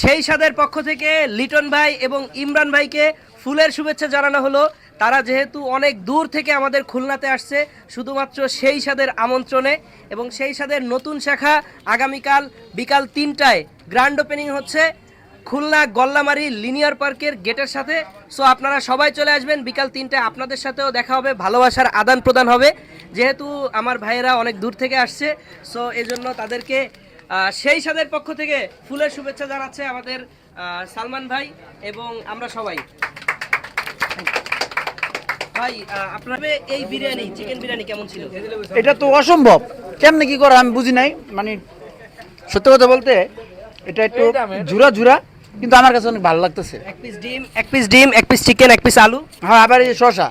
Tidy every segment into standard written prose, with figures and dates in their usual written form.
সেই সাদের পক্ষ থেকে লিটন ভাই এবং ইমরান ভাইকে ফুলের শুভেচ্ছা জানানো হলো। তারা যেহেতু অনেক দূর থেকে আমাদের খুলনাতে আসছে শুধুমাত্র সেই সাদের আমন্ত্রণে, এবং সেই সাদের নতুন শাখা আগামীকাল বিকাল 3টায় গ্র্যান্ড ওপেনিং হচ্ছে খুলনা গল্লামারি লিনিয়ার পার্কের গেটের সাথে। সো আপনারা সবাই চলে আসবেন বিকাল 3টায়, আপনাদের সাথেও দেখা হবে, ভালোবাসার আদান প্রদান হবে। যেহেতু আমার ভাইয়েরা অনেক দূর থেকে আসছে, সো এজন্য তাদেরকে সেই সাদের পক্ষ থেকে ফুলের শুভেচ্ছা জানাচ্ছে আমাদের সালমান ভাই এবং আমরা সবাই। ভাই আপনার এই বিরিয়ানি, চিকেন বিরিয়ানি কেমন ছিল? এটা তো অসম্ভব, কেমনে কি করে আমি বুঝি নাই। মানে সত্যি কথা বলতে এটা একটু ঝুরা ঝুরা, কিন্তু আমার কাছে অনেক ভালো লাগতেছে। এক পিস ডিম, এক পিস চিকেন, এক পিস আলু, হ্যাঁ আবার এই শশা,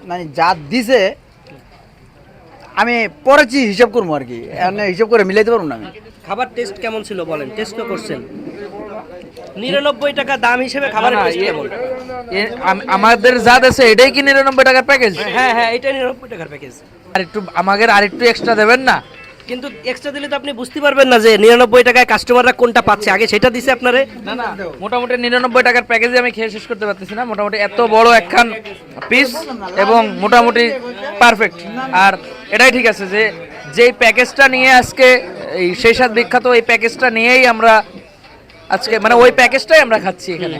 মানে যা দিছে আমি পরেছি হিসাব করবো আর কি, হিসাব করে মিলাইতে পারবো না আমি। খাবার টেস্ট কেমন ছিল বলেন, টেস্ট তো করছেন। 99 টাকা দাম হিসেবে খাবারের টেস্ট কেমন? আমাদের যা আছে এটাই কি 99 টাকার প্যাকেজ? হ্যাঁ হ্যাঁ, এটা 99 টাকার প্যাকেজ। আমাদের আরেকটু এক্সট্রা দেবেন না? কিন্তু এক্সট্রা দিলে তো আপনি বুঝতে পারবেন না যে 99 টাকায় কাস্টমাররা কোনটা পাচ্ছে, আগে সেটা দিছে আপনারে। না না, মোটামুটি 99 টাকার প্যাকেজে আমি খেয়ে শেষ করতে পারতেছি না। মোটামুটি এত বড় একখান পিস এবং মোটামুটি পারফেক্ট। আর এটাই ঠিক আছে যে যেই প্যাকেজটা নিয়ে আজকে এই সেই সাত বিখ্যাত এই প্যাকেজটা নিয়েই আমরা আজকে মানে ওই প্যাকেজটাই আমরা খাচ্ছি এখানে।